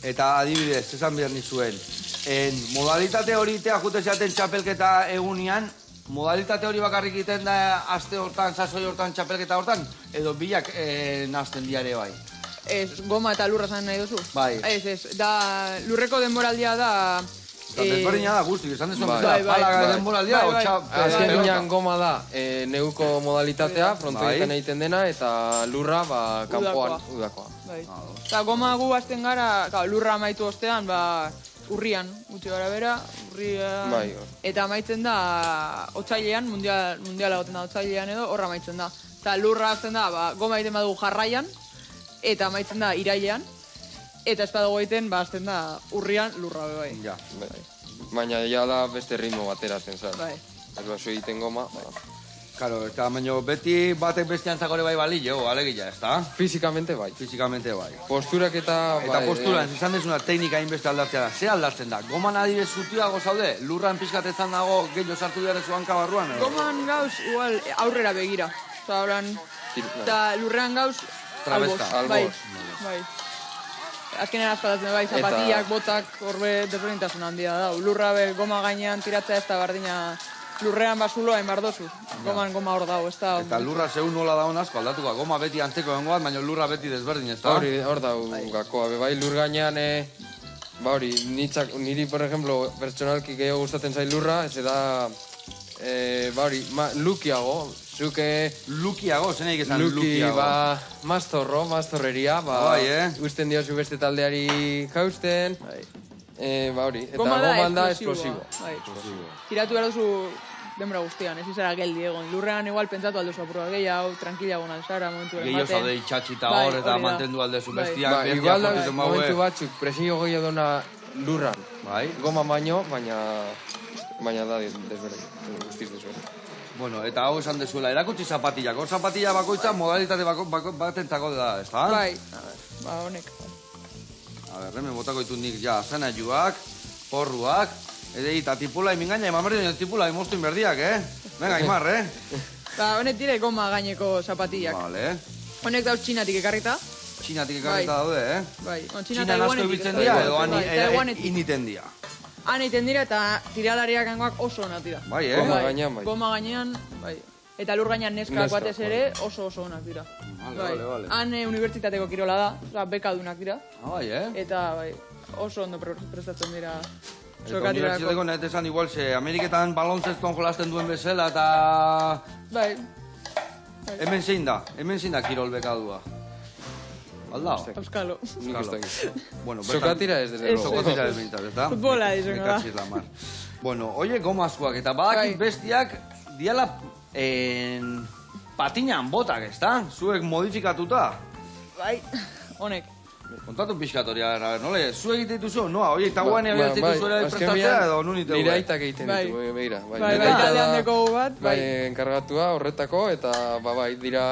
Eta adibidez, esan behar nizuen, modalitate hori tea jute zeaten txapelketa egunian, modalitate hori bakarrik egiten da aste hortan, sasoi hortan, txapelketa hortan, edo bilak nazten diare bai. Ez, goma eta lurra zan nahi duzu? Bai. Ez, da lurreko denboraldia da... Desberdina da guztik, esan dezuen bezala, bai, pala denboraldia, o txap... Azken finean goma da, neguko modalitatea, frontoietan egiten dena, eta lurra, kanpoan, udakoa. Eta goma gu azten gara, lurra amaitu ostean, urrian, gutxi gara bera, urrian... Eta amaitzen da, otsailean, mundiala goten da otsailean edo, horra amaitzen da. Eta lurra azten da, goma egiten badugu jarraian, eta amaitzen da irailean, eta ez badago egiten, azten da urrian lurra bai. Ja. Baina ja da beste ritmo bateratzen, zara. Bai. Ez baso egiten goma. Karo, eta baino beti batek bestiantzako ere bai balio, alegila, ez da? Fizikamente bai. Fizikamente bai. Posturak eta... Eta posturan, izan dezuna teknika inbeste aldatzea da. Zer aldatzen da? Goman adibidez zutiago zaude? Lurran pizkatetzan dago gehiago sartu behar ez hanka barruan? Goman gauz, igual, aurrera begira. Osa, horan... Eta lurrean gauz... Albos. Bai. Azkenean azpatatzen bai, zapatillak, botak, horbe desberdintasun handia da. Lurra be, goma gainean tiratzea ez da bardina lurrean basuloa enbardozu. Goma hor dago, ez da... Eta lurra zehun nola daun asko aldatuko. Goma beti antzeko dengoat, baina lurra beti desberdin, ez da? Hor dago gakoa, bai, lur gainean... niri, por ejemplo, pertsonalki gehiago gustatzen zail lurra, ez da... lukiago, zuke... Lukiago, zen egin esan lukiago. lukiago. Maztorro, maztorreria, usten diozu beste taldeari jausten, eta goman da esplosibo. Tiratu behar duzu denbora guztian, ez izara geldi egon. Lurrean igual pentsatu alduzu apurua gehiago, tranquila egon alzara, momentu ematen. Gehiago zaude itxatxita hor eta mantendu aldezu bestiak. Igual da, momentu batzuk, presio gehiago dona lurran. Goma baino, baina da desberdin, guztiz desberdin. Bueno, eta hau esan dezuela, erakutsi zapatillak. Hor zapatilla bakoitza modalitate batentzako da, ez da? Bai, honek. A ber, hemen botako ditut nik ja, zenajuak, porruak, eta tipula imingaina, emamerri duen tipula imoztu inberdiak, Venga, imar, honek dire goma gaineko zapatillak. Vale. Honek dauz txinatik ekarrita. Txinatik ekarrita daude, Bai, Txinan asko ibiltzen dira, edo initen dira. Han egiten dira eta tiralariak hangoak oso onak dira. Bai, Goma gainean, bai. Goma gainean, bai. Eta lur gainean neskak batez ere oso onak dira. Vale. Han unibertsitateko kirola da, oza, bekadunak dira. Bai, Eta, bai, oso ondo prestatzen dira. Eta unibertsitateko nahet esan igual, Ameriketan balonzeston jolasten duen bezala eta... Bai. Hemen zein da kirol bekadua. Aldao? Euskalo. Sokatira ez, desde luego. Sokatira ez bintzat, ez da? Futbola izango da. Mekatxiz la mar. Bueno, oie gomazkoak eta badakit bestiak diala patinan botak, ez da? Zuek modifikatuta. Bai, honek. Kontatu pixkatoria, nole, zu egite dituzu? Noa, oie, eta guane abiatzen duzuela prestatzea edo nunite nire aitak egiten ditu, begira. Bai, taldean deko bat. Bai, enkargatua horretako eta, dira...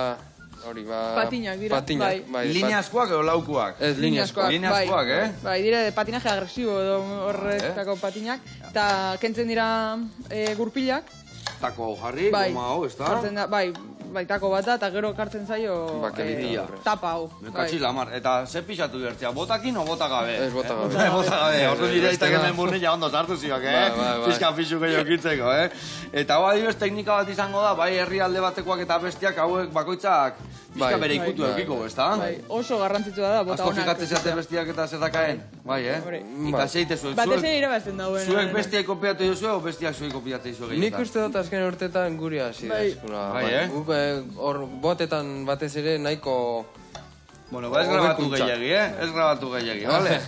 Patinak dira, bai. Lineazkoak edo laukuak? Ez, lineazkoak. Lineazkoak, Bai, dire patinaje agresibo edo horretako patinak. Eta kentzen dira gurpilak. Tako hau jarri, goma hau, ez da? Bai, tako bat da, eta gero kartzen zaio tapa hau. Mekatxiz la mar. Eta ze pixatu bertzea, botakin o botagabe? Ez, botagabe. Botagabe, ordu nire aitak hemen burnila ondo sartu ziok, Pizka pixu gehiago kitzeko, Eta hau adibes teknika bat izango da, bai herrialde batekoak eta bestiak hauek bakoitzak pizka bere ikutu eukiko, ez da? Bai, oso garrantzitsua da, bota honak. Asko fikatzen zeate bestiak eta zerdakaen, bai, Eta zeite zuek. Batez ere irabazten dauen. Zuek bestiak kopiatu duzu o bestiak zuek kopiatu duzu gehietan? Nik uste dut azken urtetan guri hasi da. Guk hor botetan batez ere nahiko... Bueno, ez grabatu gehiagi, ez grabatu gehiagi, vale?